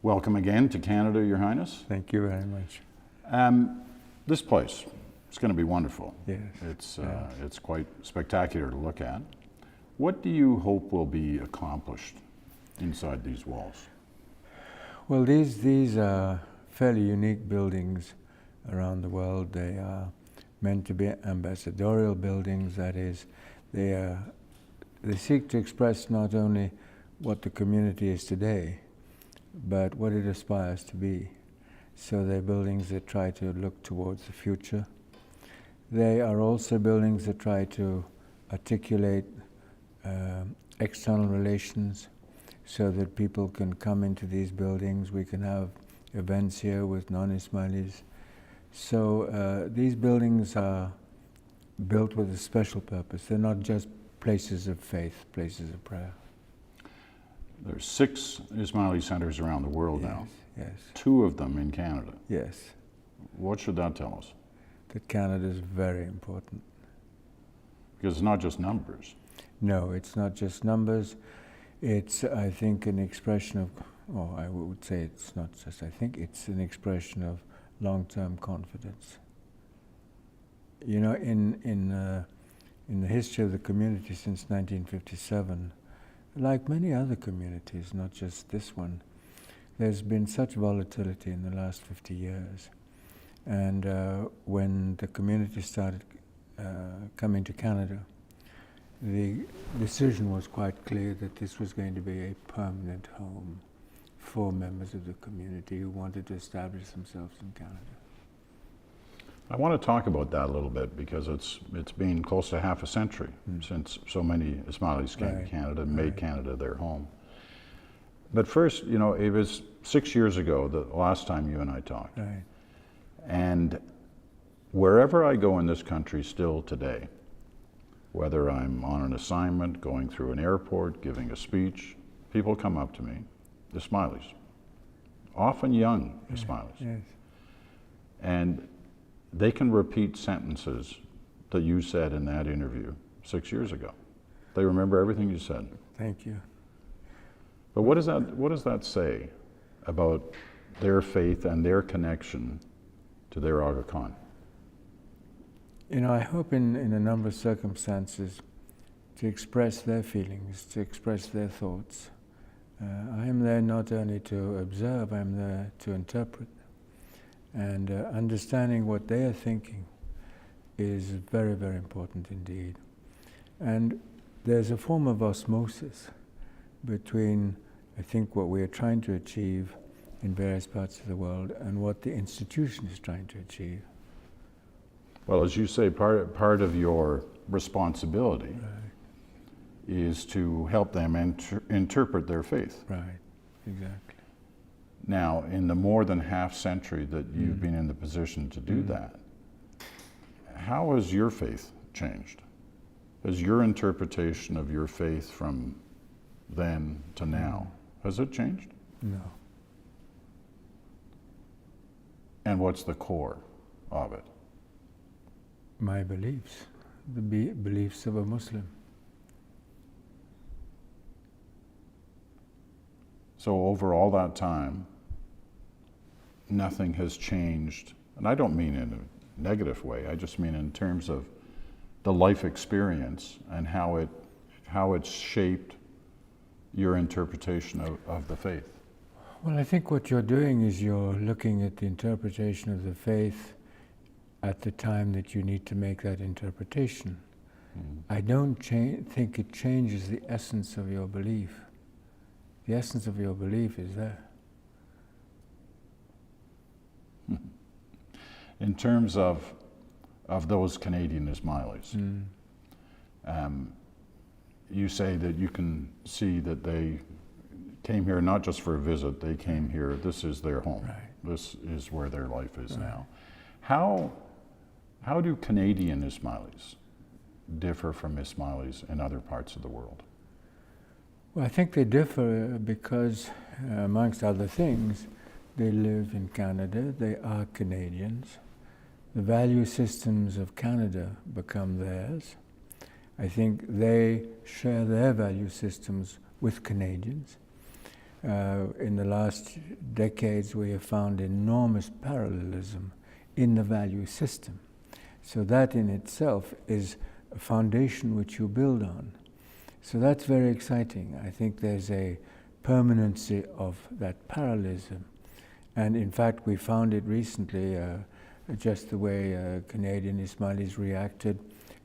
Welcome again to Canada, Your Highness. Thank you very much. This place, it's going to be wonderful. Yes. It's quite spectacular to look at. What do you hope will be accomplished inside these walls? Well, these are fairly unique buildings around the world. They are meant to be ambassadorial buildings. That is, they seek to express not only what the community is today, but what it aspires to be. So they're buildings that try to look towards the future. They are also buildings that try to articulate external relations so that people can come into these buildings. We can have events here with non-Ismailis. So these buildings are built with a special purpose. They're not just places of faith, places of prayer. There's 6 Ismaili centers around the world now. Yes. 2 of them in Canada. Yes. What should that tell us? That Canada is very important. Because it's not just numbers. No, it's not just numbers. It's, I think, an expression of, or I would say it's not just, I think it's an expression of long-term confidence. You know, in the history of the community since 1957, like many other communities, not just this one, there's been such volatility in the last 50 years. And when the community started coming to Canada, the decision was quite clear that this was going to be a permanent home for members of the community who wanted to establish themselves in Canada. I want to talk about that a little bit because it's been close to half a century since so many Ismailis came to Canada and made Canada their home. But first, you know, it was 6 years ago, the last time you and I talked. Right. And wherever I go in this country still today, whether I'm on an assignment, going through an airport, giving a speech, people come up to me, Ismailis, often young Ismailis. Yes. And they can repeat sentences that you said in that interview 6 years ago. They remember everything you said. Thank you. But what does that say about their faith and their connection to their Aga Khan? You know, I hope in a number of circumstances to express their feelings, to express their thoughts. I am there not only to observe, I am there to interpret. And understanding what they are thinking is very, very important indeed. And there's a form of osmosis between, I think, what we are trying to achieve in various parts of the world and what the institution is trying to achieve. Well, as you say, part of your responsibility is to help them interpret their faith. Right, exactly. Now, in the more than half century that you've been in the position to do that, how has your faith changed? Has your interpretation of your faith from then to now, has it changed? No. And what's the core of it? My beliefs, the beliefs of a Muslim. So over all that time, nothing has changed, and I don't mean in a negative way, I just mean in terms of the life experience and how it's shaped your interpretation of the faith. Well, I think what you're doing is you're looking at the interpretation of the faith at the time that you need to make that interpretation. I don't think it changes the essence of your belief. The essence of your belief is there. In terms of those Canadian Ismailis, you say that you can see that they came here not just for a visit, they came here, this is their home. Right. This is where their life is now. How do Canadian Ismailis differ from Ismailis in other parts of the world? Well, I think they differ because, amongst other things, they live in Canada, they are Canadians. The value systems of Canada become theirs. I think they share their value systems with Canadians. In the last decades we have found enormous parallelism in the value system. So that in itself is a foundation which you build on. So that's very exciting. I think there's a permanency of that parallelism. And in fact, we found it recently, just the way Canadian Ismailis reacted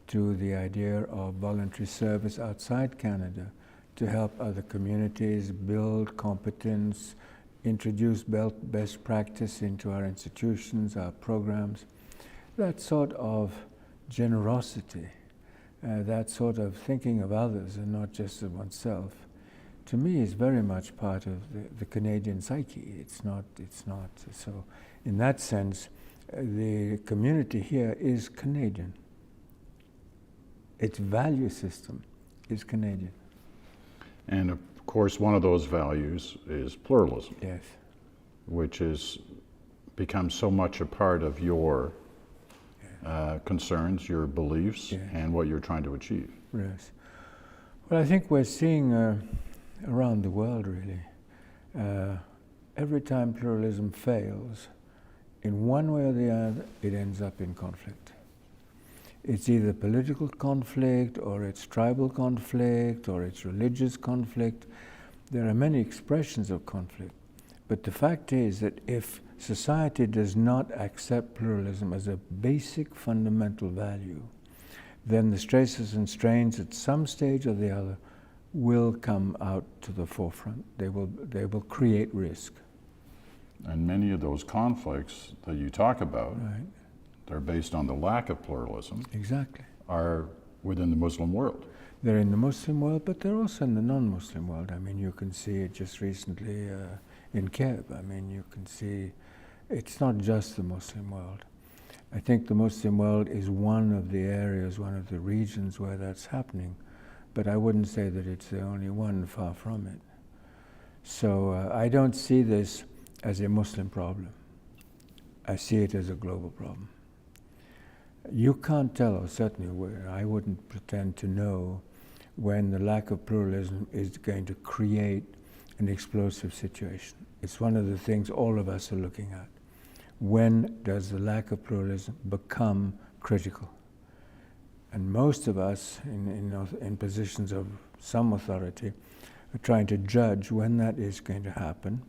to the idea of voluntary service outside Canada to help other communities build competence, introduce best practice into our institutions, our programs. That sort of generosity, that sort of thinking of others and not just of oneself, to me is very much part of the Canadian psyche. It's not. So in that sense, the community here is Canadian. Its value system is Canadian. And of course, one of those values is pluralism. Yes. Which has become so much a part of your concerns, your beliefs, and what you're trying to achieve. Yes. Well, I think we're seeing around the world, really, every time pluralism fails, in one way or the other, it ends up in conflict. It's either political conflict, or it's tribal conflict, or it's religious conflict. There are many expressions of conflict. But the fact is that if society does not accept pluralism as a basic fundamental value, then the stresses and strains at some stage or the other will come out to the forefront. They will create risk. And many of those conflicts that you talk about, right, they're based on the lack of pluralism. Exactly. Are within the Muslim world. They're in the Muslim world, but they're also in the non-Muslim world. I mean, you can see it just recently in Kiev. I mean, you can see it's not just the Muslim world. I think the Muslim world is one of the areas, one of the regions where that's happening, but I wouldn't say that it's the only one, far from it. So I don't see this as a Muslim problem. I see it as a global problem. You can't tell, or certainly I wouldn't pretend to know, when the lack of pluralism is going to create an explosive situation. It's one of the things all of us are looking at. When does the lack of pluralism become critical? And most of us in positions of some authority are trying to judge when that is going to happen,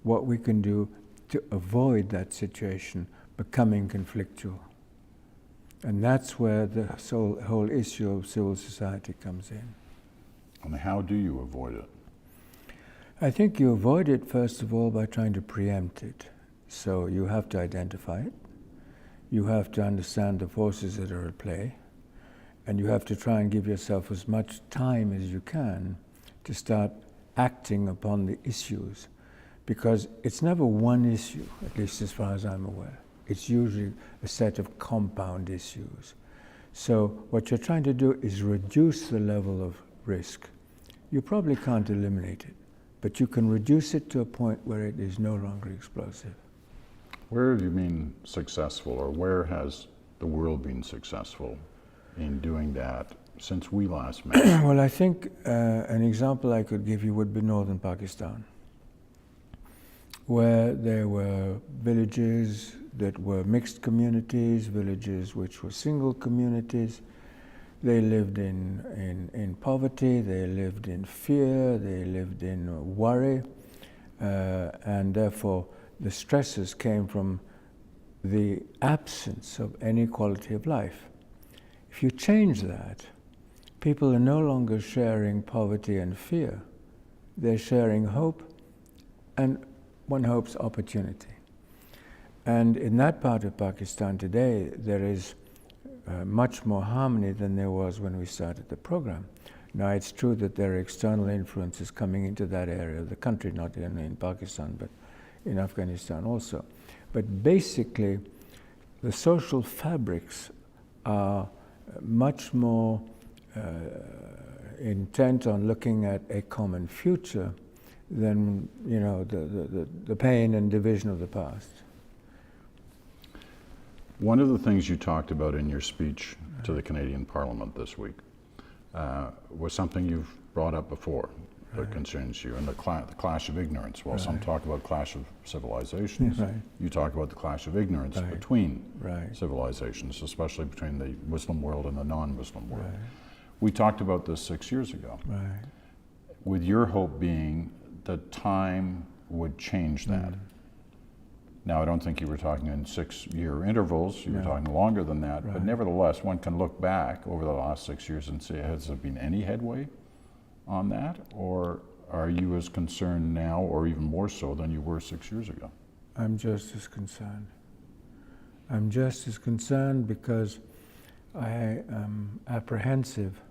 what we can do to avoid that situation becoming conflictual. And that's where the whole issue of civil society comes in. And how do you avoid it? I think you avoid it, first of all, by trying to preempt it. So you have to identify it. You have to understand the forces that are at play. And you have to try and give yourself as much time as you can to start acting upon the issues. Because it's never one issue, at least as far as I'm aware. It's usually a set of compound issues. So what you're trying to do is reduce the level of risk. You probably can't eliminate it, but you can reduce it to a point where it is no longer explosive. Where have you been successful, or where has the world been successful in doing that since we last met? Well, I think an example I could give you would be northern Pakistan, where there were villages that were mixed communities, villages which were single communities. They lived in poverty, they lived in fear, they lived in worry, and therefore the stresses came from the absence of any quality of life. If you change that, people are no longer sharing poverty and fear. They're sharing hope, and one hopes opportunity. And in that part of Pakistan today, there is much more harmony than there was when we started the program. Now, it's true that there are external influences coming into that area of the country, not in Pakistan, but in Afghanistan also. But basically, the social fabrics are much more intent on looking at a common future than, you know, the pain and division of the past. One of the things you talked about in your speech to the Canadian Parliament this week was something you've brought up before, that concerns you, and the clash of ignorance. Well, some Right. talk about clash of civilizations. Right. You talk about the clash of ignorance Right. between Right. civilizations, especially between the Muslim world and the non-Muslim world. Right. We talked about this 6 years ago, Right. with your hope being that time would change that. Now, I don't think you were talking in 6-year intervals, you were No. talking longer than that, but Right. nevertheless, one can look back over the last 6 years and say, has there been any headway on that? Or are you as concerned now, or even more so than you were 6 years ago? I'm just as concerned. I'm just as concerned because I am apprehensive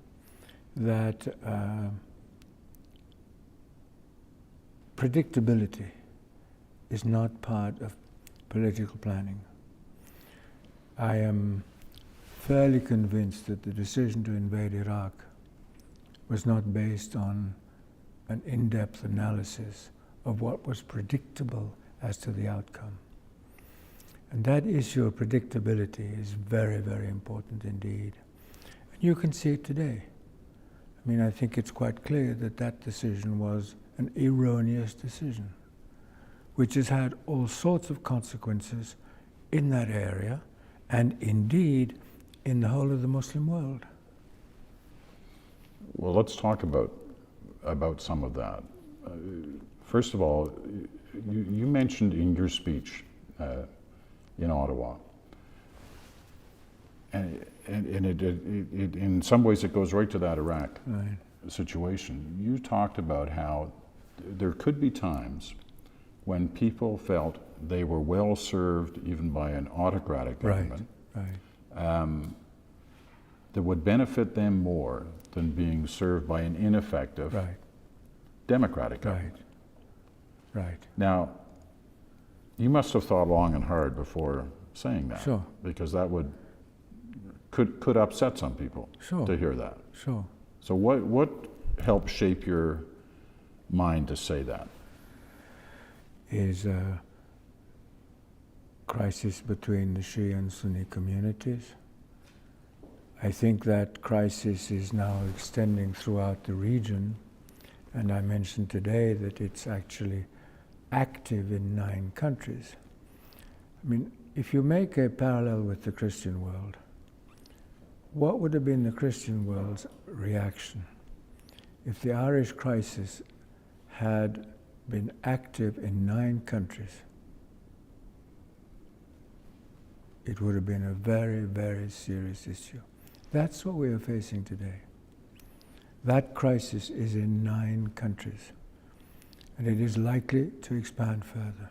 that predictability is not part of political planning. I am fairly convinced that the decision to invade Iraq was not based on an in-depth analysis of what was predictable as to the outcome. And that issue of predictability is very, very important indeed. And you can see it today. I mean, I think it's quite clear that that decision was an erroneous decision, which has had all sorts of consequences in that area and indeed in the whole of the Muslim world. Well, let's talk about some of that. First of all, you mentioned in your speech in Ottawa, and it in some ways it goes right to that Iraq Right. situation. You talked about how there could be times when people felt they were well served even by an autocratic government, Right. that would benefit them more than being served by an ineffective Right. democratic Right. government. Right. Now, you must have thought long and hard before saying that, Sure. because that could upset some people Sure. to hear that. Sure. So what helped shape your mind to say that? Is a crisis between the Shia and Sunni communities. I think that crisis is now extending throughout the region, and I mentioned today that it's actually active in 9 countries. I mean, if you make a parallel with the Christian world, what would have been the Christian world's reaction if the Irish crisis had been active in 9 countries? It would have been a very, very serious issue. That's what we are facing today. That crisis is in 9 countries, and it is likely to expand further.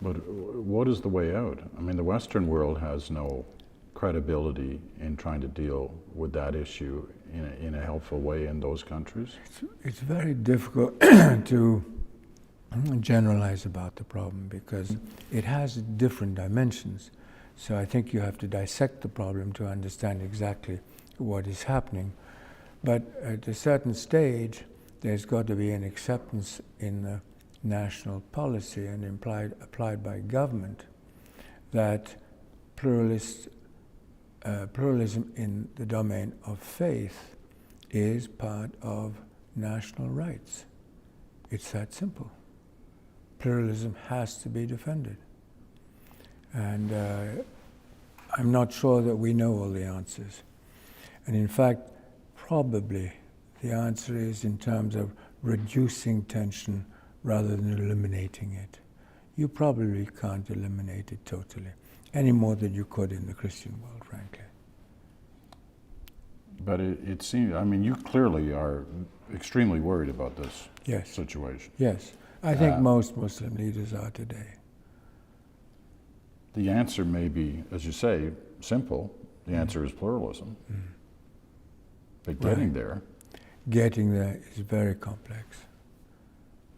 But what is the way out? I mean, the Western world has no credibility in trying to deal with that issue in a helpful way in those countries. It's very difficult to generalize about the problem because it has different dimensions. So I think you have to dissect the problem to understand exactly what is happening. But at a certain stage, there's got to be an acceptance in the national policy and applied by government that pluralism in the domain of faith is part of national rights. It's that simple. Pluralism has to be defended. And I'm not sure that we know all the answers. And in fact, probably the answer is in terms of reducing tension rather than eliminating it. You probably can't eliminate it totally, any more than you could in the Christian world, frankly. But it seems, I mean, you clearly are extremely worried about this Yes. situation. Yes. I think most Muslim leaders are today. The answer may be, as you say, simple. The answer is pluralism. But getting there, Getting there is very complex.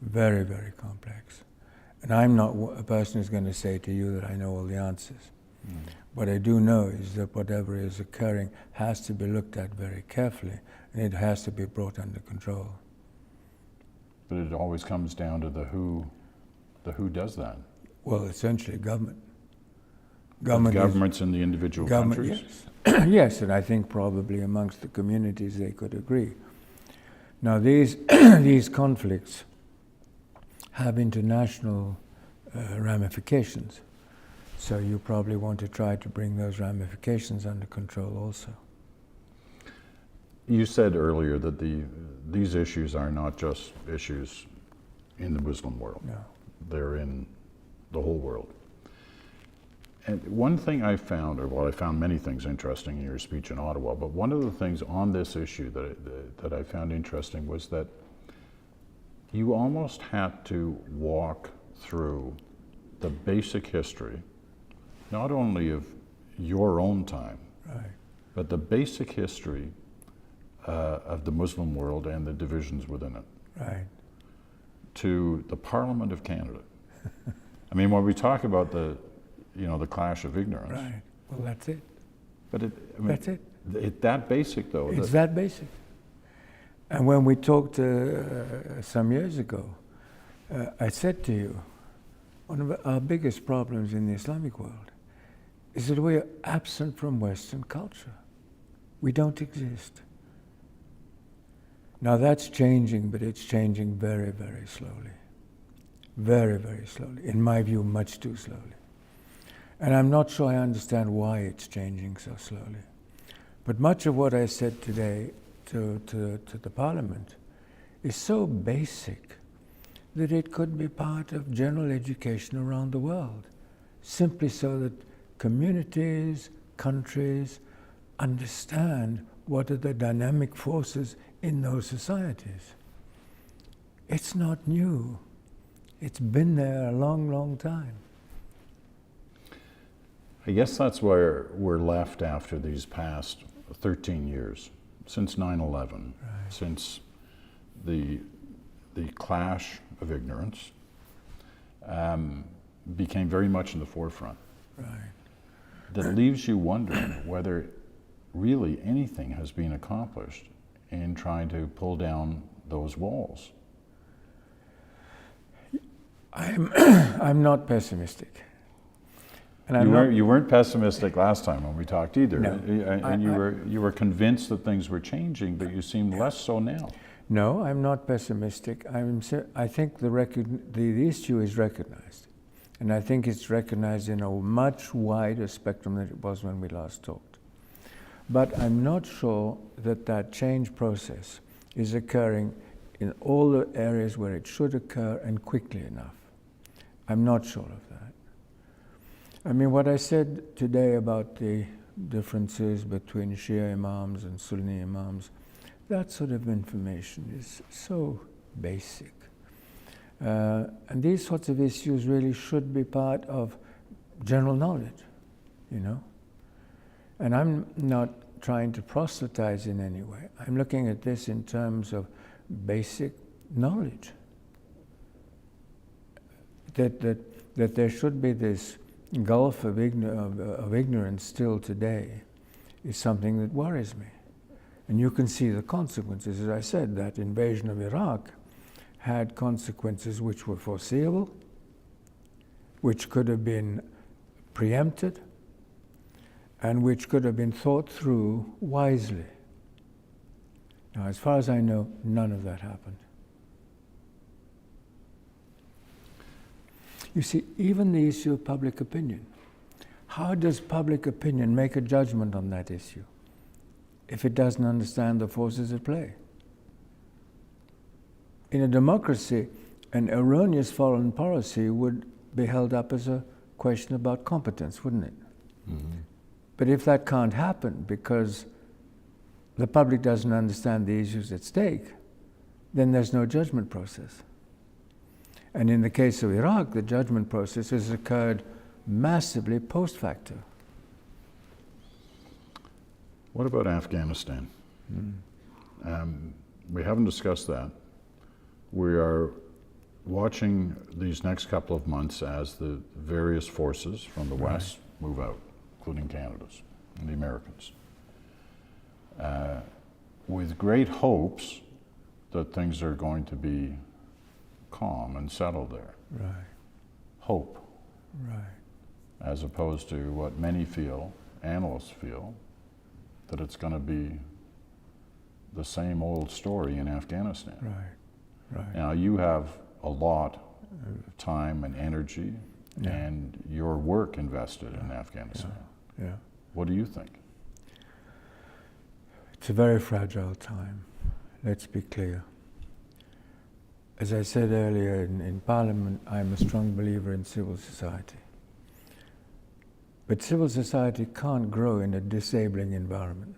Very, very complex. And I'm not a person who's going to say to you that I know all the answers. What I do know is that whatever is occurring has to be looked at very carefully, and it has to be brought under control. but it always comes down to the who does that. Well, essentially government. Governments in the individual countries? Yes. Yes, and I think probably amongst the communities they could agree. Now these these conflicts have international ramifications, so you probably want to try to bring those ramifications under control also. You said earlier that these issues are not just issues in the Muslim world. No. They're in the whole world. And one thing I found, I found many things interesting in your speech in Ottawa, but one of the things on this issue that I found interesting was that you almost had to walk through the basic history, not only of your own time, Right. but the basic history of the Muslim world and the divisions within it, Right. to the Parliament of Canada. I mean, when we talk about the clash of ignorance, Right. Well, that's it. but That's it. It's that basic, though. It's that basic. And when we talked some years ago, I said to you, one of our biggest problems in the Islamic world is that we are absent from Western culture. We don't exist. Now that's changing, but it's changing very, very slowly. Very, very slowly. In my view, much too slowly. And I'm not sure I understand why it's changing so slowly. But much of what I said today to the Parliament is so basic that it could be part of general education around the world, simply so that communities, countries understand what are the dynamic forces in those societies. It's not new. It's been there a long, long time. I guess that's where we're left after these past 13 years, since 9/11, Right. since the clash of ignorance became very much in the forefront. Right. That leaves you wondering whether really anything has been accomplished in trying to pull down those walls. I'm not pessimistic. And You weren't pessimistic last time when we talked either, No. and you were convinced that things were changing, but you seem less so now. No, I'm not pessimistic. I think the issue is recognized, and I think it's recognized in a much wider spectrum than it was when we last talked. But I'm not sure that change process is occurring in all the areas where it should occur and quickly enough. I'm not sure of that. I mean, what I said today about the differences between Shia Imams and Sunni Imams, that sort of information is so basic. And these sorts of issues really should be part of general knowledge, you know? And I'm not trying to proselytize in any way. I'm looking at this in terms of basic knowledge. That there should be this gulf of ignorance still today is something that worries me. And you can see the consequences. As I said, that invasion of Iraq had consequences which were foreseeable, which could have been preempted, and which could have been thought through wisely. Now, as far as I know, none of that happened. You see, even the issue of public opinion. How does public opinion make a judgment on that issue if it doesn't understand the forces at play? In a democracy, an erroneous foreign policy would be held up as a question about competence, wouldn't it? Mm-hmm. But if that can't happen because the public doesn't understand the issues at stake, then there's no judgment process. And in the case of Iraq, the judgment process has occurred massively post facto. What about Afghanistan? We haven't discussed that. We are watching these next couple of months as the various forces from the West move out, including Canada's and the Americans, with great hopes that things are going to be calm and settled there. Right. Hope. Right. As opposed to what many feel, analysts feel, that it's going to be the same old story in Afghanistan. Right, right. Now, you have a lot of time and energy and your work invested in Afghanistan. Yeah. What do you think? It's a very fragile time, let's be clear. As I said earlier in Parliament, I'm a strong believer in civil society. But civil society can't grow in a disabling environment.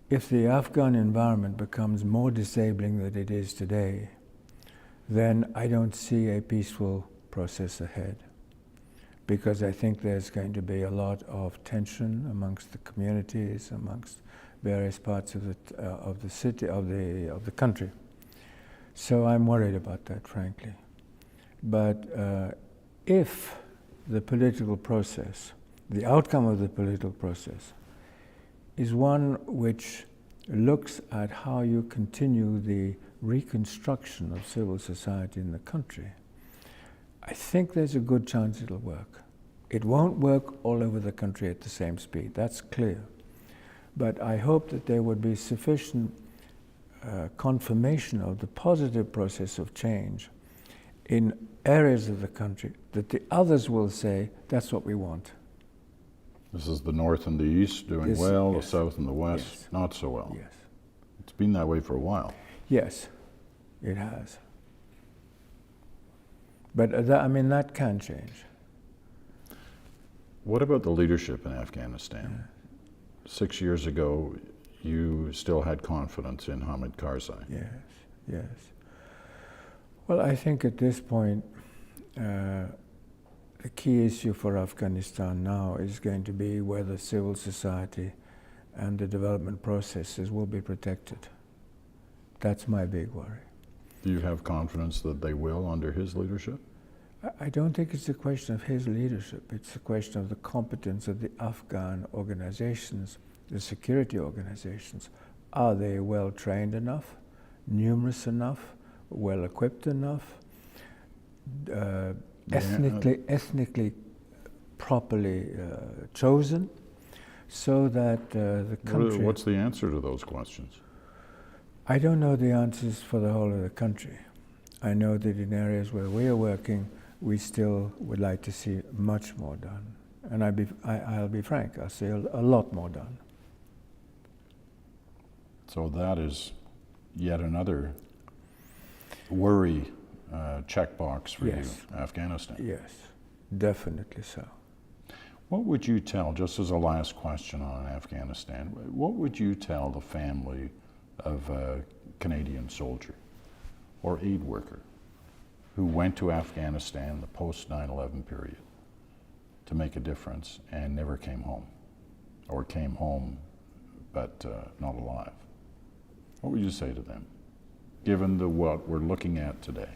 If the Afghan environment becomes more disabling than it is today, then I don't see a peaceful process ahead. Because I think there's going to be a lot of tension amongst the communities, amongst various parts of the city, of the country. So I'm worried about that, frankly. But if the political process, the outcome of the political process, is one which looks at how you continue the reconstruction of civil society in the country, I think there's a good chance it'll work. It won't work all over the country at the same speed, that's clear. But I hope that there would be sufficient confirmation of the positive process of change in areas of the country that the others will say, that's what we want. This is the North and the East doing well, the South and the West not so well. Yes. It's been that way for a while. Yes, it has. But that can change. What about the leadership in Afghanistan? 6 years ago, you still had confidence in Hamid Karzai. Yes. Well, I think at this point, the key issue for Afghanistan now is going to be whether civil society and the development processes will be protected. That's my big worry. Do you have confidence that they will under his leadership? I don't think it's a question of his leadership. It's a question of the competence of the Afghan organizations, the security organizations. Are they well trained enough, numerous enough, well equipped enough, ethnically properly chosen, so that the country... What's the answer to those questions? I don't know the answers for the whole of the country. I know that in areas where we are working, we still would like to see much more done. And I'll be frank, I'll see a lot more done. So that is yet another worry checkbox for you, Afghanistan. Yes, definitely so. What would you tell, just as a last question on Afghanistan, what would you tell the family of a Canadian soldier or aid worker who went to Afghanistan in the post 9/11 period to make a difference and never came home, or came home but not alive? What would you say to them, given what we're looking at today?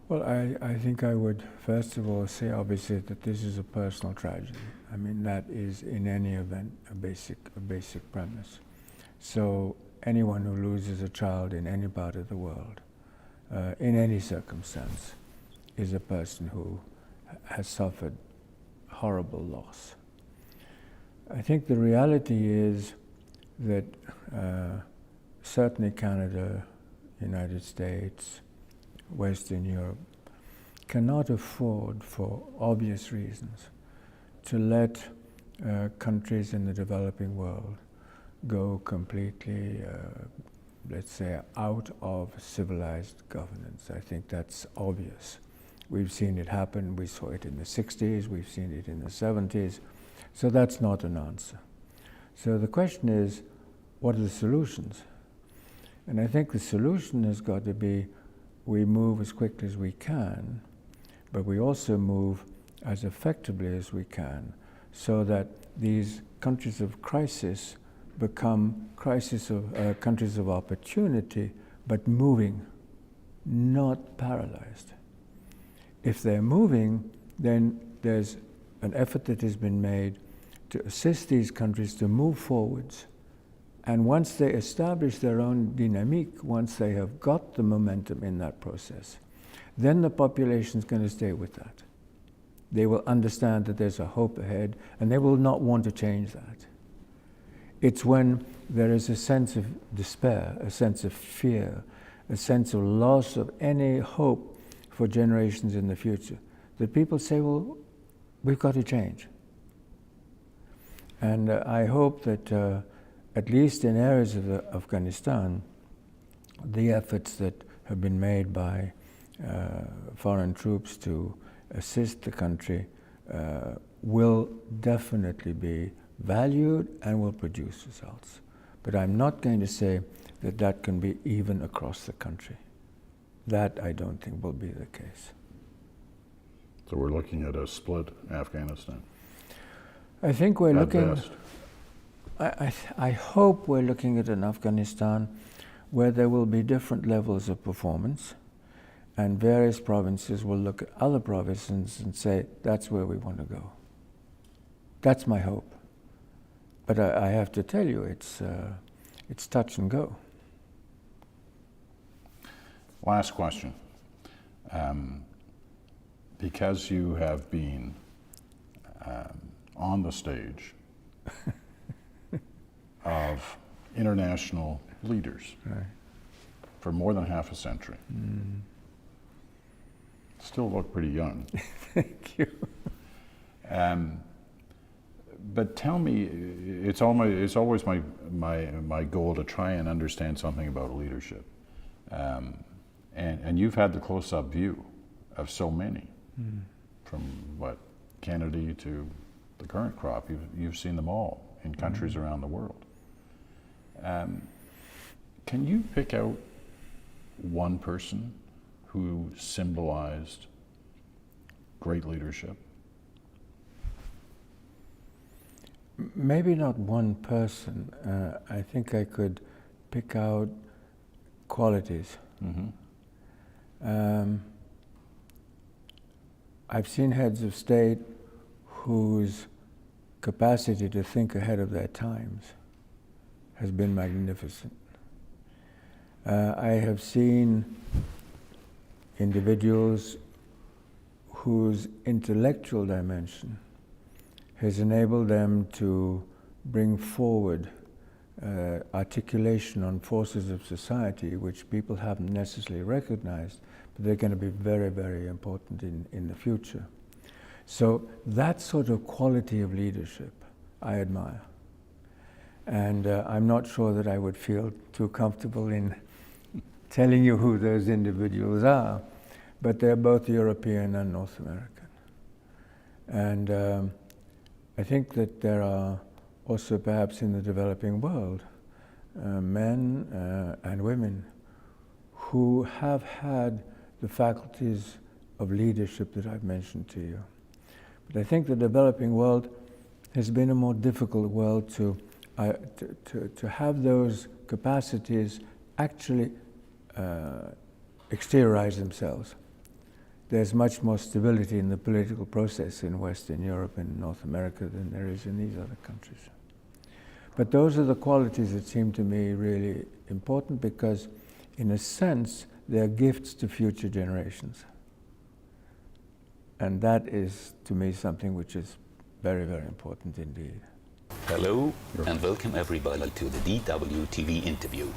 Well, I think I would first of all say obviously that this is a personal tragedy. I mean, that is in any event a basic premise. So anyone who loses a child in any part of the world, in any circumstance, is a person who has suffered horrible loss. I think the reality is that certainly Canada, United States, Western Europe cannot afford, for obvious reasons, to let countries in the developing world go completely, let's say, out of civilized governance. I think that's obvious. We've seen it happen. We saw it in the 60s. We've seen it in the 70s. So that's not an answer. So the question is, what are the solutions? And I think the solution has got to be we move as quickly as we can, but we also move as effectively as we can, so that these countries of crisis become countries of opportunity, but moving, not paralyzed. If they're moving, then there's an effort that has been made to assist these countries to move forwards. And once they establish their own dynamic, once they have got the momentum in that process, then the population is going to stay with that. They will understand that there's a hope ahead, and they will not want to change that. It's when there is a sense of despair, a sense of fear, a sense of loss of any hope for generations in the future, that people say, well, we've got to change. And I hope that at least in areas of Afghanistan, the efforts that have been made by foreign troops to assist the country will definitely be valued and will produce results. But I'm not going to say that that can be even across the country. That I don't think will be the case. So we're looking at a split Afghanistan. I think we're looking. Best. I hope we're looking at an Afghanistan where there will be different levels of performance, and various provinces will look at other provinces and say, that's where we want to go. That's my hope. But I have to tell you, it's touch and go. Last question. Because you have been on the stage of international leaders for more than half a century. Still look pretty young. Thank you. But tell me, it's always my goal to try and understand something about leadership. And you've had the close-up view of so many, from what, Kennedy to the current crop. You've seen them all in countries around the world. Can you pick out one person who symbolized great leadership? Maybe not one person. I think I could pick out qualities. I've seen heads of state whose capacity to think ahead of their times has been magnificent. I have seen individuals whose intellectual dimension has enabled them to bring forward articulation on forces of society which people haven't necessarily recognized, but they're going to be very, very important in the future. So that sort of quality of leadership I admire. And I'm not sure that I would feel too comfortable in telling you who those individuals are, but they're both European and North American. And I think that there are also perhaps in the developing world men and women who have had the faculties of leadership that I've mentioned to you. But I think the developing world has been a more difficult world to have those capacities actually exteriorize themselves. There's much more stability in the political process in Western Europe and North America than there is in these other countries. But those are the qualities that seem to me really important because, in a sense, they're gifts to future generations. And that is, to me, something which is very, very important indeed. Hello and welcome everybody to the DW TV interview.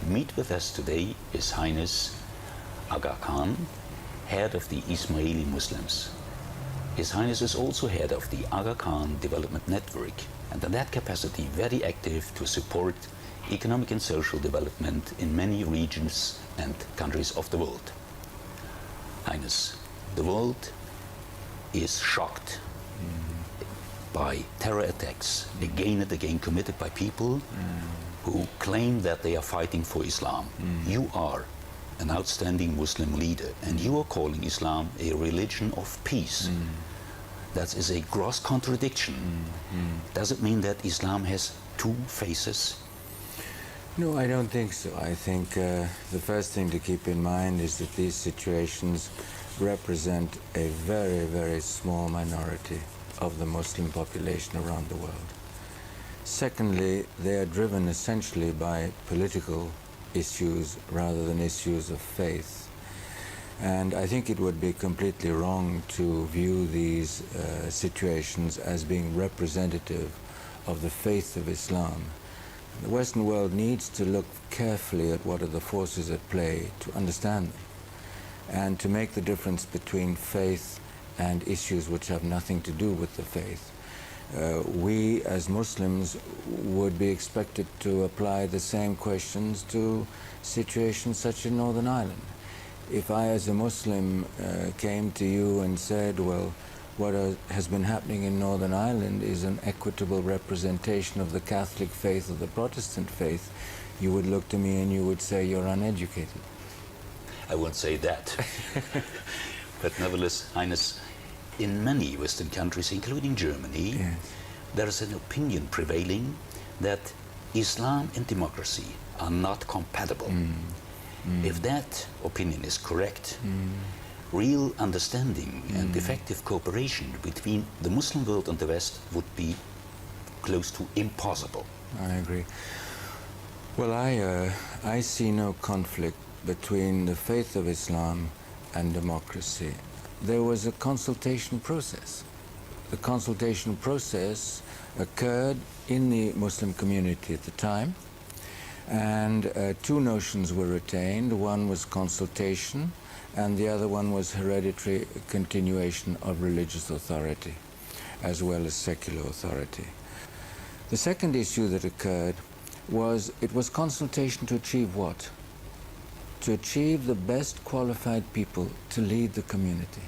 Meet with us today His Highness Aga Khan, head of the Ismaili Muslims. His Highness is also head of the Aga Khan Development Network, and in that capacity very active to support economic and social development in many regions and countries of the world. Highness, the world is shocked by terror attacks again and again committed by people who claim that they are fighting for Islam. You are an outstanding Muslim leader, and you are calling Islam a religion of peace. That is a gross contradiction. Does it mean that Islam has two faces? No, I don't think so. I think the first thing to keep in mind is that these situations represent a very, very small minority of the Muslim population around the world. Secondly, they are driven essentially by political issues rather than issues of faith. And I think it would be completely wrong to view these situations as being representative of the faith of Islam. The Western world needs to look carefully at what are the forces at play to understand them and to make the difference between faith and issues which have nothing to do with the faith. We as Muslims would be expected to apply the same questions to situations such as Northern Ireland. If I as a Muslim came to you and said, well, what has been happening in Northern Ireland is an equitable representation of the Catholic faith or the Protestant faith, you would look to me and you would say you're uneducated. I won't say that. But nevertheless, Highness, in many Western countries, including Germany, Yes. there is an opinion prevailing that Islam and democracy are not compatible. If that opinion is correct, real understanding and effective cooperation between the Muslim world and the West would be close to impossible. I agree. Well, I see no conflict between the faith of Islam and democracy. There was a consultation process. The consultation process occurred in the Muslim community at the time, and two notions were retained. One was consultation, and the other one was hereditary continuation of religious authority, as well as secular authority. The second issue that occurred was, it was consultation to achieve what? To achieve the best qualified people to lead the community.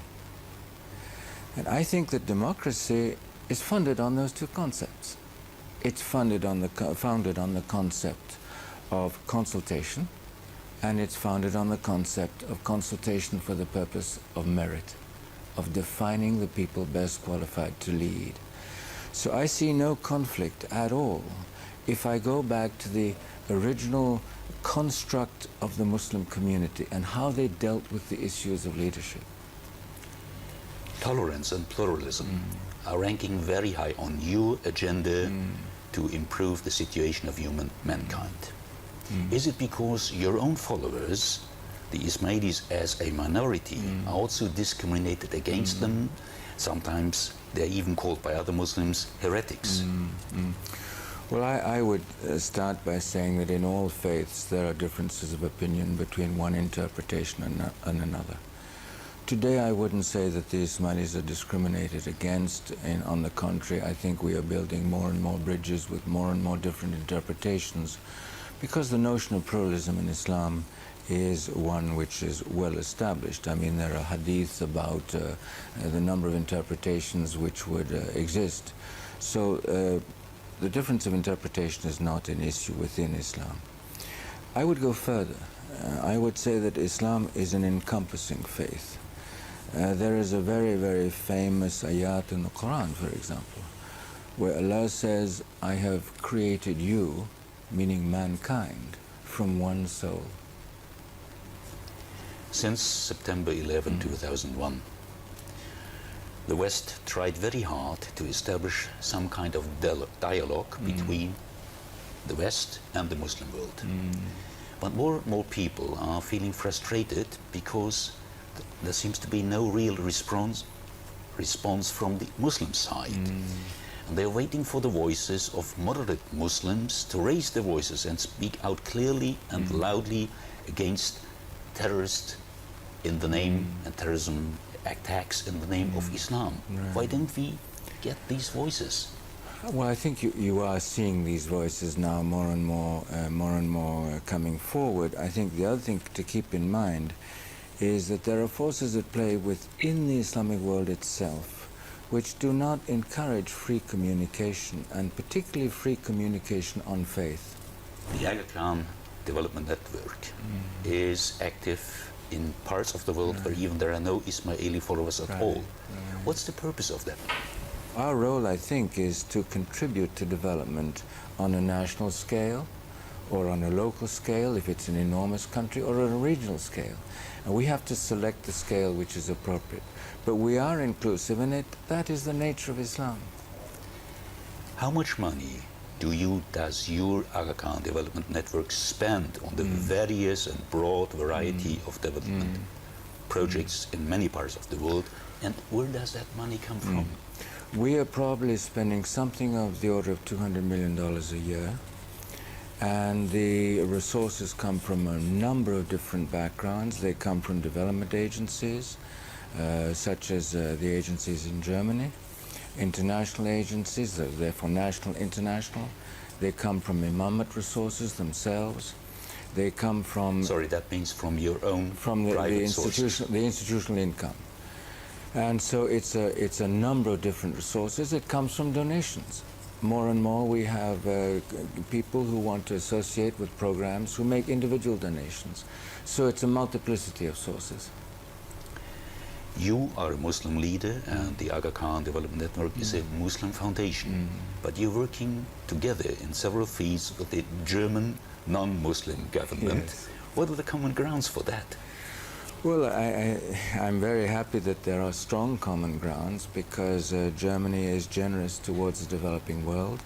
And I think that democracy is founded on those two concepts. It's founded on the concept of consultation, and it's founded on the concept of consultation for the purpose of merit, of defining the people best qualified to lead. So I see no conflict at all if I go back to the original construct of the Muslim community and how they dealt with the issues of leadership. Tolerance and pluralism are ranking very high on your agenda to improve the situation of mankind. Is it because your own followers, the Ismailis as a minority, are also discriminated against them? Sometimes they're even called by other Muslims heretics. Well, I would start by saying that in all faiths there are differences of opinion between one interpretation and another. Today I wouldn't say that the Ismailis are discriminated against, and on the contrary, I think we are building more and more bridges with more and more different interpretations, because the notion of pluralism in Islam is one which is well established. I mean, there are hadiths about the number of interpretations which would exist. So the difference of interpretation is not an issue within Islam. I would go further. I would say that Islam is an encompassing faith. There is a very, very famous ayat in the Quran, for example, where Allah says, I have created you, meaning mankind, from one soul. Since September 11, 2001, the West tried very hard to establish some kind of dialogue between the West and the Muslim world. But more and more people are feeling frustrated because there seems to be no real response from the Muslim side. And they're waiting for the voices of moderate Muslims to raise their voices and speak out clearly and loudly against terrorists in the name and terrorism attacks in the name of Islam. Why don't we get these voices? Well, I think you are seeing these voices now more and more coming forward. I think the other thing to keep in mind is that there are forces at play within the Islamic world itself which do not encourage free communication, and particularly free communication on faith. The Aga Khan Development Network is active in parts of the world where even there are no Ismaili followers at all. What's the purpose of that? Our role, I think, is to contribute to development on a national scale, or on a local scale if it's an enormous country, or on a regional scale. And we have to select the scale which is appropriate. But we are inclusive, and that is the nature of Islam. How much money does your Aga Khan Development Network spend on the various and broad variety of development projects in many parts of the world, and where does that money come from? We are probably spending something of the order of $200 million a year, And the resources come from a number of different backgrounds. They come from development agencies, such as the agencies in Germany, international agencies, therefore national, international. They come from Imamat resources themselves. They come from... Sorry, that means from your own private sources. The institutional income. And so it's a number of different resources. It comes from donations. More and more we have people who want to associate with programs who make individual donations. So it's a multiplicity of sources. You are a Muslim leader, and the Aga Khan Development Network is a Muslim foundation. But you're working together in several fields with the German non-Muslim government. Yes. What are the common grounds for that? Well, I'm very happy that there are strong common grounds, because Germany is generous towards the developing world.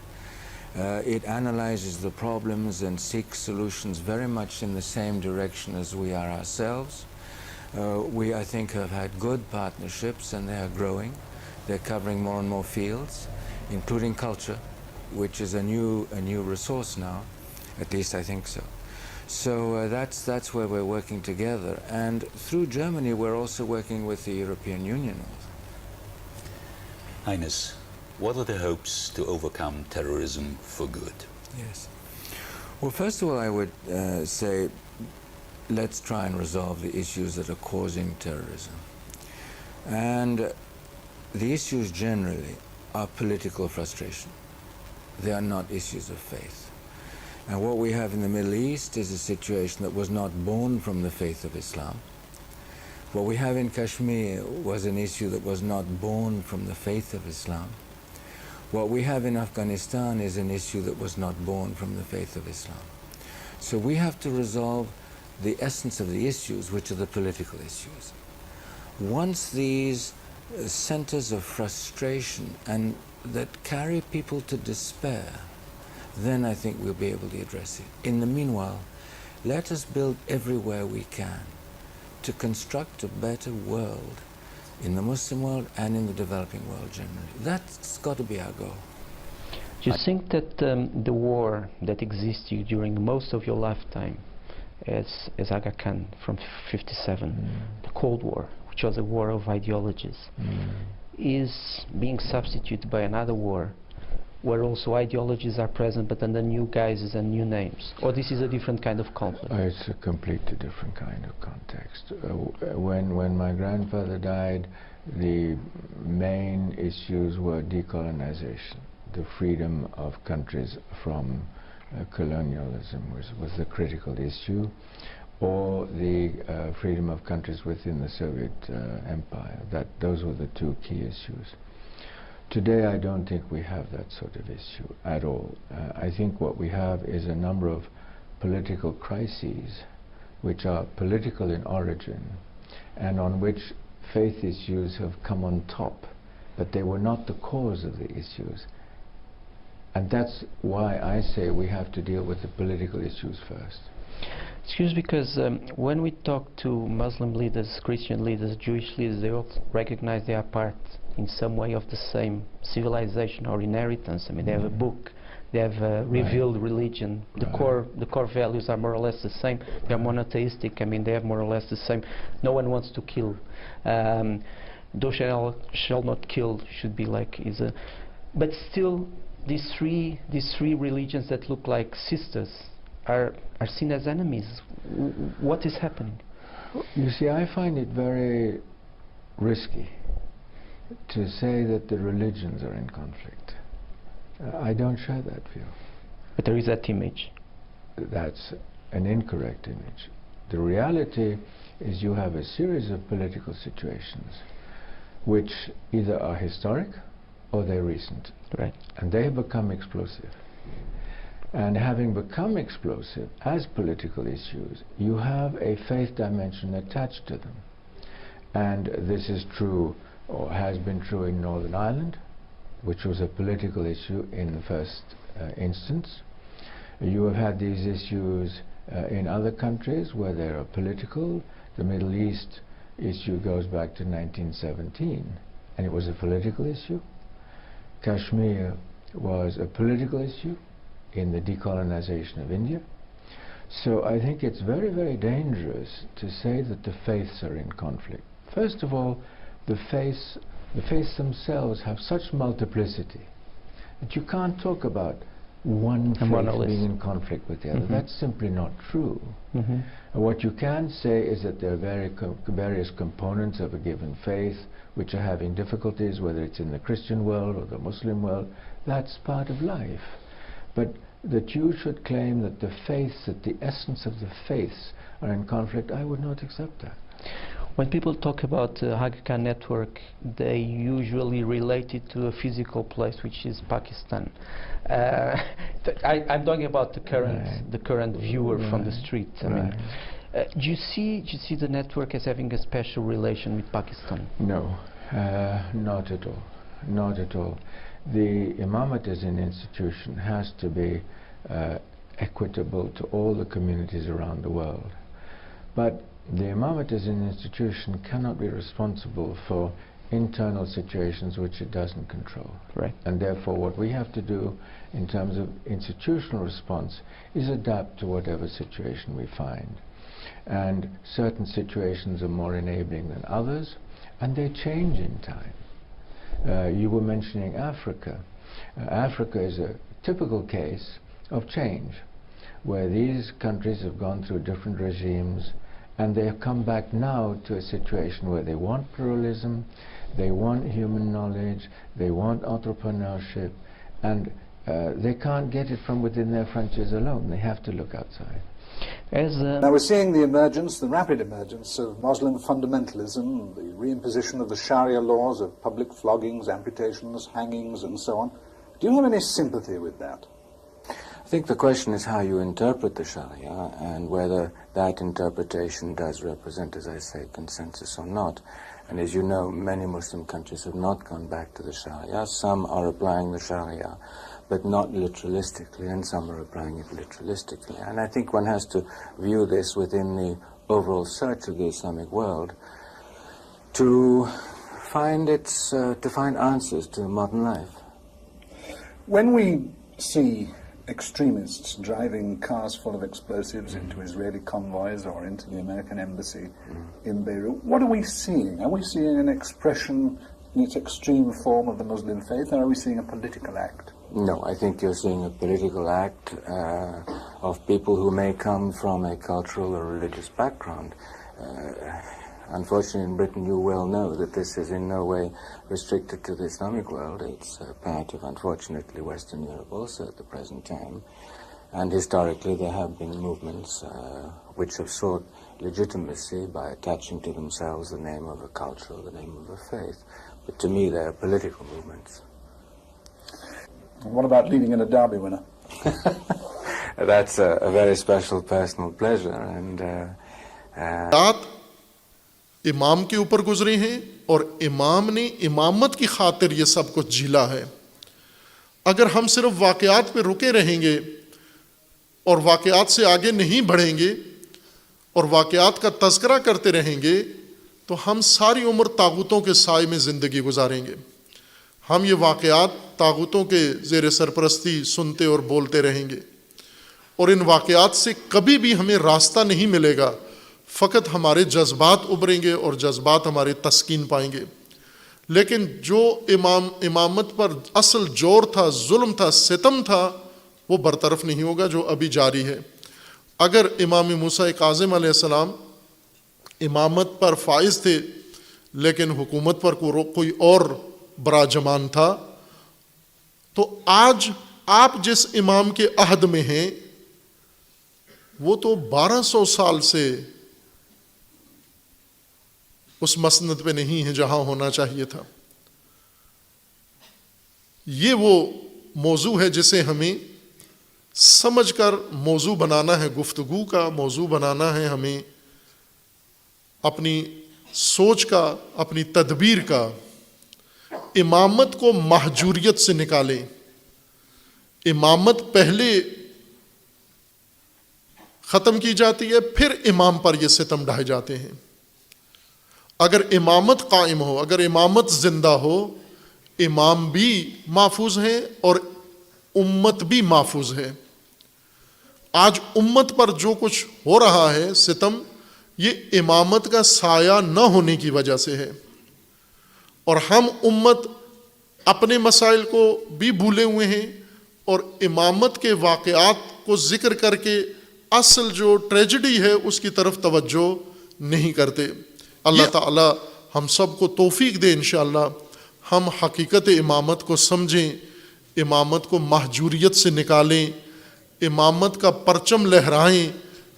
It analyzes the problems and seeks solutions very much in the same direction as we are ourselves. We, I think, have had good partnerships, and they are growing. They're covering more and more fields, including culture, which is a new resource now. At least I think so. So that's where we're working together. And through Germany, we're also working with the European Union. Highness, what are the hopes to overcome terrorism for good? Yes. Well, first of all, I would say, let's try and resolve the issues that are causing terrorism. And the issues generally are political frustration. They are not issues of faith. And what we have in the Middle East is a situation that was not born from the faith of Islam. What we have in Kashmir was an issue that was not born from the faith of Islam. What we have in Afghanistan is an issue that was not born from the faith of Islam. So we have to resolve the essence of the issues, which are the political issues. Once these centers of frustration and that carry people to despair, then I think we'll be able to address it. In the meanwhile, let us build everywhere we can to construct a better world in the Muslim world and in the developing world generally. That's got to be our goal. Do you think that the war that existed during most of your lifetime as Aga Khan from 57, the Cold War, which was a war of ideologies, is being substituted by another war where also ideologies are present but under new guises and new names? Or this is a different kind of conflict? It's a completely different kind of context. When my grandfather died, the main issues were decolonization, the freedom of countries from colonialism was the critical issue, or the freedom of countries within the Soviet Empire. Those were the two key issues. Today I don't think we have that sort of issue at all. I think what we have is a number of political crises which are political in origin and on which faith issues have come on top, but they were not the cause of the issues. And that's why I say we have to deal with the political issues first. Excuse me, because when we talk to Muslim leaders, Christian leaders, Jewish leaders, they all recognize they are part in some way of the same civilization or inheritance. I mean, they have a book, they have a revealed religion. The core values are more or less the same. They are monotheistic. I mean, they have more or less the same. No one wants to kill. Thou shall not kill should be like is a. But still, these three religions that look like sisters are seen as enemies. What is happening? You see, I find it very risky to say that the religions are in conflict. I don't share that view. But there is that image. That's an incorrect image. The reality is you have a series of political situations which either are historic or they're recent. Right. And they have become explosive. And having become explosive as political issues, you have a faith dimension attached to them. And this is true, or has been true, in Northern Ireland, which was a political issue in the first instance. You have had these issues in other countries where they are political. The Middle East issue goes back to 1917, and it was a political issue. Kashmir was a political issue, in the decolonization of India. So I think it's very, very dangerous to say that the faiths are in conflict. First of all, the faiths themselves have such multiplicity that you can't talk about one faith being in conflict with the other. That's simply not true. And what you can say is that there are various components of a given faith which are having difficulties, whether it's in the Christian world or the Muslim world. That's part of life. But that you should claim that the faiths, that the essence of the faiths are in conflict, I would not accept that. When people talk about the Aga Khan network, they usually relate it to a physical place, which is Pakistan. I'm talking about the current viewer from the street. I mean, do you see the network as having a special relation with Pakistan? No, not at all. Not at all. The Imamat as an institution has to be equitable to all the communities around the world. But the Imamat as an institution cannot be responsible for internal situations which it doesn't control. Right. And therefore what we have to do in terms of institutional response is adapt to whatever situation we find. And certain situations are more enabling than others, and they change in time. You were mentioning Africa. Africa is a typical case of change, where these countries have gone through different regimes, and they have come back now to a situation where they want pluralism, they want human knowledge, they want entrepreneurship, and they can't get it from within their frontiers alone. They have to look outside. Now we're seeing the emergence, the rapid emergence of Muslim fundamentalism, the reimposition of the Sharia laws of public floggings, amputations, hangings, and so on. Do you have any sympathy with that? I think the question is how you interpret the Sharia and whether that interpretation does represent, as I say, consensus or not. And as you know, many Muslim countries have not gone back to the Sharia. Some are applying the Sharia, but not literalistically, and some are applying it literalistically. And I think one has to view this within the overall search of the Islamic world to find answers to modern life. When we see extremists driving cars full of explosives into Israeli convoys or into the American embassy in Beirut, what are we seeing? Are we seeing an expression in its extreme form of the Muslim faith, or are we seeing a political act? No, I think you're seeing a political act of people who may come from a cultural or religious background. Unfortunately, in Britain, you well know that this is in no way restricted to the Islamic world. It's part of, unfortunately, Western Europe also at the present time. And historically, there have been movements which have sought legitimacy by attaching to themselves the name of a culture or the name of a faith. But to me, they are political movements. And what about leading in a Derby winner? That's a very special personal pleasure. And इमाम के ऊपर गुजरे हैं और इमाम ने इमामत की खातिर ये सब कुछ झीला है। अगर हम सिर्फ वाक़यात पे रुके रहेंगे और वाक़यात से आगे नहीं बढ़ेंगे और वाक़यात का तज़किरा करते रहेंगे तो हम सारी उम्र तागूतों के साए में ज़िंदगी गुजारेंगे। हम ये वाक़यात तागूतों के ज़ेर सरपरस्ती सुनते और बोलते रहेंगे और इन वाक़यात से कभी भी हमें रास्ता नहीं मिलेगा। फ़कत हमारे जज्बात उभरेंगे और जज्बात हमारे तस्कीन पाएंगे। लेकिन जो इमामत पर असल जोर था, जुल्म था, सितम था, वो बरतरफ नहीं होगा जो अभी जारी है। अगर इमाम मूसा काज़िम अलैहिस्सलाम इमामत पर फाइज थे लेकिन हुकूमत पर कोई और बड़ा जमान था, तो आज आप जिस इमाम के अहद में हैं वो तो 1200 साल से उस मसनद पे नहीं है जहां होना चाहिए था। ये वो मौजू है जिसे हमें समझकर मौजू बनाना है, गुफ्तगू का मौजू बनाना है हमें, अपनी सोच का, अपनी तदबीर का। इमामत को महजूरियत से निकालें। इमामत पहले ख़त्म की जाती है, फिर इमाम पर ये सितम ढाए जाते हैं। अगर इमामत कायम हो, अगर इमामत जिंदा हो, इमाम भी महफूज हैं और امت بھی محفوظ ہے. آج امت پر جو کچھ ہو رہا ہے ستم، یہ امامت کا سایہ نہ ہونے کی وجہ سے ہے. اور ہم امت اپنے مسائل کو بھی بھولے ہوئے ہیں اور امامت کے واقعات کو ذکر کر کے اصل جو ٹریجڈی ہے اس کی طرف توجہ نہیں کرتے. اللہ تعالی ہم سب کو توفیق دے انشاءاللہ ہم حقیقت امامت کو سمجھیں، امامت کو مہجوریت سے نکالیں، امامت کا پرچم لہرائیں،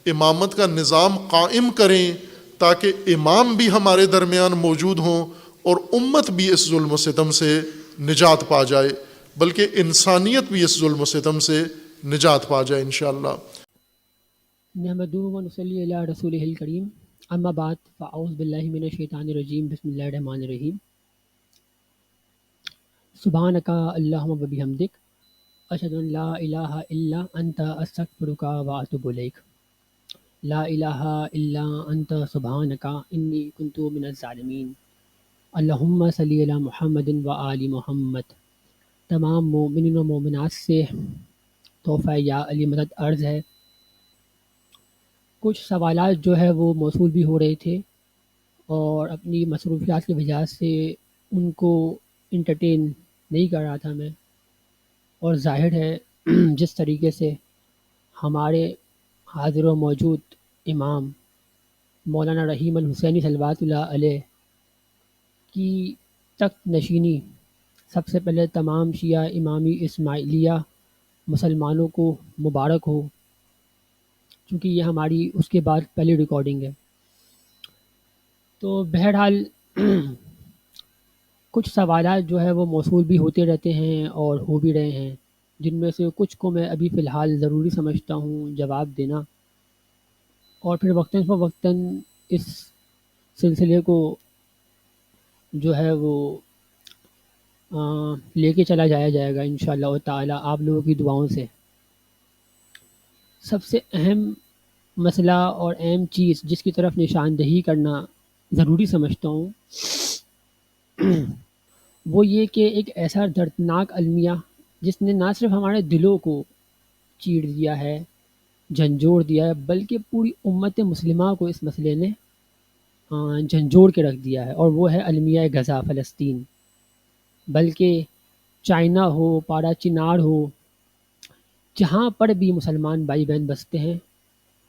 امامت کا نظام قائم کریں تاکہ امام بھی ہمارے درمیان موجود ہوں اور امت بھی اس ظلم و ستم سے نجات پا جائے، بلکہ انسانیت بھی اس ظلم و ستم سے نجات پا جائے انشاءاللہ. نحمدہ و نصلی علی رسولہ الکریم، اما بعد فاعوذ باللہ من الشیطان الرجیم، بسم اللہ الرحمن الرحیم. سبحانک اللہم و بحمدک، اشہد ان لا الہ الا انت، استغفرک و اتوب الیک. لا الہ الا انت سبحانک انی کنت من الظالمین. اللہم صلی علی محمد و آل محمد. تمام مومنین و مومنات سے تحفہ یا علی مدد عرض ہے. کچھ سوالات جو ہے وہ موصول بھی ہو رہے تھے اور اپنی مصروفیات کی وجہ سے ان کو انٹرٹین نہیں کر رہا تھا میں، اور ظاہر ہے جس طریقے سے ہمارے حاضر و موجود امام مولانا رحیم الحسینی صلوات اللہ علیہ کی تخت نشینی سب سے پہلے تمام شیعہ امامی اسماعیلیہ مسلمانوں کو مبارک ہو، چونکہ یہ ہماری اس کے بعد پہلی ریکارڈنگ ہے. تو بہرحال کچھ سوالات جو ہے وہ موصول بھی ہوتے رہتے ہیں اور ہو بھی رہے ہیں، جن میں سے کچھ کو میں ابھی فی الحال ضروری سمجھتا ہوں جواب دینا، اور پھر وقتاً فوقتاً اس سلسلے کو جو ہے وہ لے کے چلا جایا جائے گا انشاءاللہ تعالی آپ لوگوں کی دعاؤں سے. سب سے اہم مسئلہ اور اہم چیز جس کی طرف نشاندہی کرنا ضروری سمجھتا ہوں وہ یہ کہ ایک ایسا دردناک المیہ جس نے نہ صرف ہمارے دلوں کو چیر دیا ہے، جھنجھوڑ دیا ہے، بلکہ پوری امت مسلمہ کو اس مسئلے نے جھنجھوڑ کے رکھ دیا ہے، اور وہ ہے المیہ غزہ فلسطین. بلکہ چائنا ہو، پارا چنار ہو، جہاں پر بھی مسلمان بھائی بہن بستے ہیں،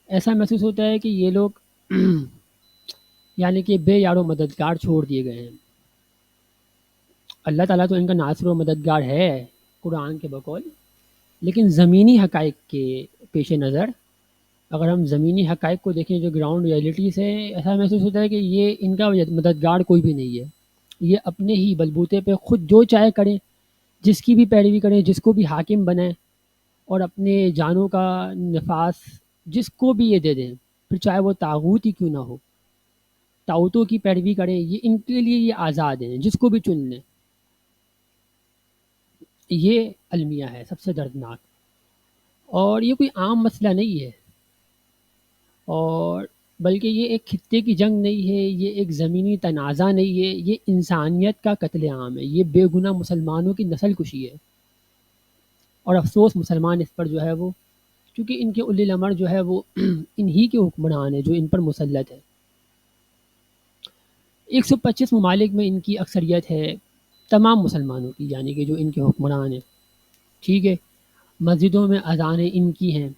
ایسا محسوس ہوتا ہے کہ یہ لوگ یعنی کہ بے یار و مددگار چھوڑ دیے گئے ہیں. اللہ تعالیٰ تو ان کا ناصر و مددگار ہے قرآن کے بقول، لیکن زمینی حقائق کے پیش نظر اگر ہم زمینی حقائق کو دیکھیں جو گراؤنڈ ریئلٹیز ہے، ایسا محسوس ہوتا ہے کہ یہ ان کا مددگار کوئی بھی نہیں ہے. یہ اپنے ہی بلبوتے پہ خود جو چاہے کریں، جس کی بھی پیروی کریں، جس کو بھی حاکم بنائیں، اور اپنے جانوں کا نفاذ جس کو بھی یہ دے دیں، پھر چاہے وہ طاغوت ہی کیوں نہ ہو، طاغوتوں کی پیروی کریں. یہ ان کے لیے یہ آزاد ہیں، جس کو بھی چن لیں. یہ المیہ ہے سب سے دردناک، اور یہ کوئی عام مسئلہ نہیں ہے، اور بلکہ یہ ایک خطے کی جنگ نہیں ہے، یہ ایک زمینی تنازع نہیں ہے، یہ انسانیت کا قتل عام ہے، یہ بے گناہ مسلمانوں کی نسل کشی ہے. اور افسوس مسلمان اس پر جو ہے وہ، چونکہ ان کے اولی الامر جو ہے وہ انہی کے حکمران ہیں جو ان پر مسلط ہے. 125 ممالک میں ان کی اکثریت ہے تمام مسلمانوں کی، یعنی کہ جو ان کے حکمران ہیں. ٹھیک ہے، مسجدوں میں اذانیں ان کی ہیں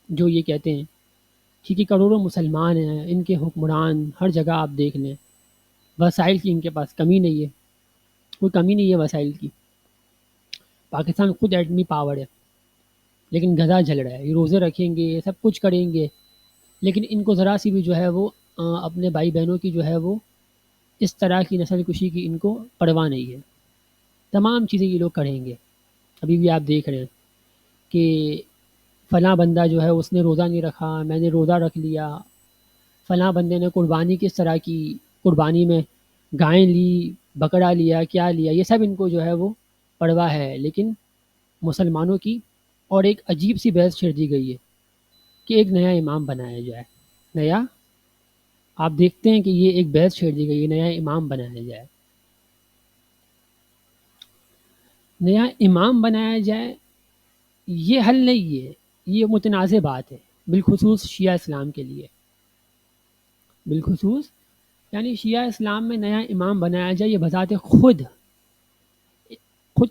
جو یہ کہتے ہیں. ٹھیک ہے، کروڑوں مسلمان ہیں، ان کے حکمران ہر جگہ آپ دیکھ لیں. وسائل کی ان کے پاس کمی نہیں ہے، کوئی کمی نہیں ہے وسائل کی. پاکستان خود ایٹمی پاور ہے، لیکن غزہ جل رہا ہے. یہ روزے رکھیں گے، سب کچھ کریں گے، لیکن ان کو ذرا سی بھی جو ہے وہ اپنے بھائی بہنوں کی جو ہے وہ اس طرح کی نسل کشی کی ان کو پرواہ نہیں ہے. تمام چیزیں یہ لوگ کریں گے. ابھی بھی آپ دیکھ رہے ہیں کہ فلاں بندہ جو ہے اس نے روزہ نہیں رکھا، میں نے روزہ رکھ لیا. فلاں بندے نے قربانی کس طرح کی، قربانی میں گائیں لی، بکرا لیا، کیا لیا، یہ سب ان کو جو ہے وہ پرواہ ہے. لیکن مسلمانوں کی اور ایک عجیب سی بحث چھیڑ دی گئی ہے کہ ایک نیا امام بنایا جائے. نیا، آپ دیکھتے ہیں کہ یہ ایک بحث چھیڑ دی گئی ہے، نیا امام بنایا جائے. نیا امام بنایا جائے یہ حل نہیں ہے، یہ متنازع بات ہے، بالخصوص شیعہ اسلام کے لیے، بالخصوص یعنی شیعہ اسلام میں نیا امام بنایا جائے، یہ بذات خود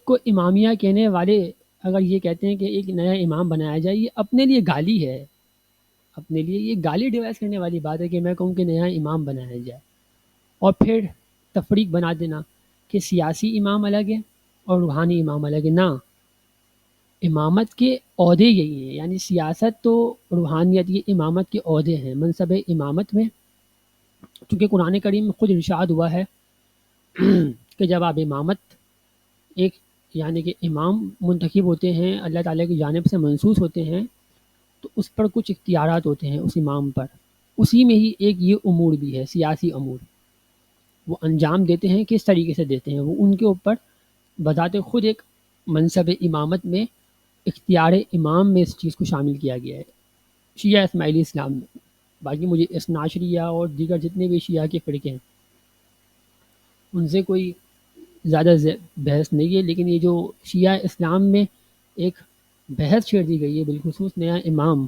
کو امامیہ کہنے والے اگر یہ کہتے ہیں کہ ایک نیا امام بنایا جائے، یہ اپنے لیے گالی ہے، اپنے لیے یہ گالی ڈیوائس کرنے والی بات ہے کہ میں کہوں کہ نیا امام بنایا جائے، اور پھر تفریق بنا دینا کہ سیاسی امام الگ ہے اور روحانی امام الگ ہے۔ نہ، امامت کے عہدے یہی ہیں، یعنی سیاست تو روحانیت یہ امامت کے عہدے ہیں۔ منصب امامت میں چونکہ قرآن کریم میں خود ارشاد ہوا ہے کہ جب آپ امامت ایک یعنی کہ امام منتخب ہوتے ہیں، اللہ تعالیٰ کی جانب سے منصوص ہوتے ہیں، تو اس پر کچھ اختیارات ہوتے ہیں اس امام پر، اسی میں ہی ایک یہ امور بھی ہے، سیاسی امور وہ انجام دیتے ہیں، کس طریقے سے دیتے ہیں وہ ان کے اوپر بذات خود ایک منصب امامت میں اختیار امام میں اس چیز کو شامل کیا گیا ہے شیعہ اسماعیلی اسلام میں۔ باقی مجھے اثنا عشریہ اور دیگر جتنے بھی شیعہ کے فرقے ہیں ان سے کوئی زیادہ بحث نہیں ہے، لیکن یہ جو شیعہ اسلام میں ایک بحث چھیڑ دی گئی ہے بالخصوص نیا امام،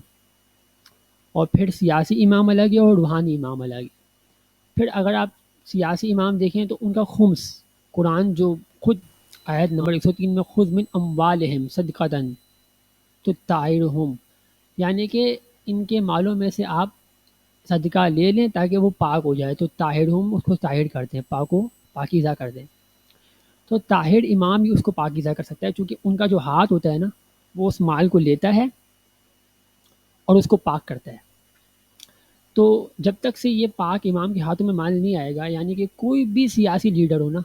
اور پھر سیاسی امام الگ ہے اور روحانی امام الگ ہے۔ پھر اگر آپ سیاسی امام دیکھیں تو ان کا خمس، قرآن جو خود آیت نمبر 103 میں خذ من اموالہم صدقۃ تطہرہم، یعنی کہ ان کے مالوں میں سے آپ صدقہ لے لیں تاکہ وہ پاک ہو جائے، تو طاہرہم اس کو طاہر کر دیں، پاک و پاکیزہ کر دیں۔ تو طاہر امام ہی اس کو پاکیزہ کر سکتا ہے، چونکہ ان کا جو ہاتھ ہوتا ہے نا وہ اس مال کو لیتا ہے اور اس کو پاک کرتا ہے۔ تو جب تک سے یہ پاک امام کے ہاتھوں میں مال نہیں آئے گا، یعنی کہ کوئی بھی سیاسی لیڈر ہو نا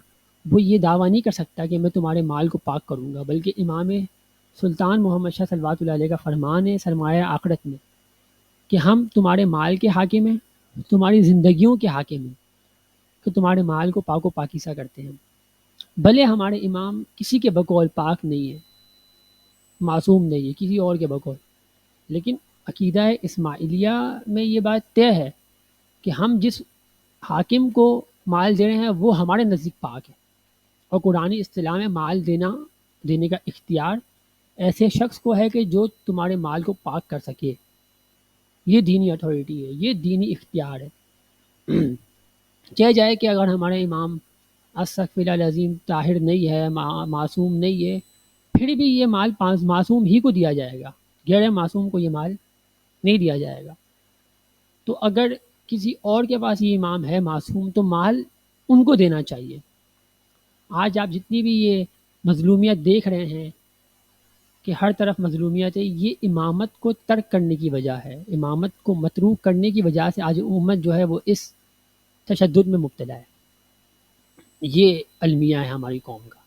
وہ یہ دعویٰ نہیں کر سکتا کہ میں تمہارے مال کو پاک کروں گا، بلکہ امام سلطان محمد شاہ صلوات اللہ علیہ کا فرمان ہے سرمایہ آخرت میں کہ ہم تمہارے مال کے حاکم ہیں، تمہاری زندگیوں کے حاکم ہیں، کہ تمہارے مال کو پاک و پاکیزہ کرتے ہیں۔ بھلے ہمارے امام کسی کے بقول پاک نہیں ہے، معصوم نہیں ہے کسی اور کے بقول، لیکن عقیدہ اسماعیلیہ میں یہ بات طے ہے کہ ہم جس حاکم کو مال دے رہے ہیں وہ ہمارے نزدیک پاک ہے، اور قرآنی اصطلاح میں مال دینے کا اختیار ایسے شخص کو ہے کہ جو تمہارے مال کو پاک کر سکے۔ یہ دینی اتھارٹی ہے، یہ دینی اختیار ہے۔ چاہے جائے کہ اگر ہمارے امام استغفر اللہ العظیم طاہر نہیں ہے، معصوم نہیں ہے، پھر بھی یہ مال معصوم ہی کو دیا جائے گا، غیر معصوم کو یہ مال نہیں دیا جائے گا۔ تو اگر کسی اور کے پاس یہ امام ہے معصوم تو مال ان کو دینا چاہیے۔ آج آپ جتنی بھی یہ مظلومیت دیکھ رہے ہیں کہ ہر طرف مظلومیت ہے، یہ امامت کو ترک کرنے کی وجہ ہے، امامت کو متروک کرنے کی وجہ سے آج امت جو ہے وہ اس تشدد میں مبتلا ہے۔ یہ المیہ ہے ہماری قوم کا۔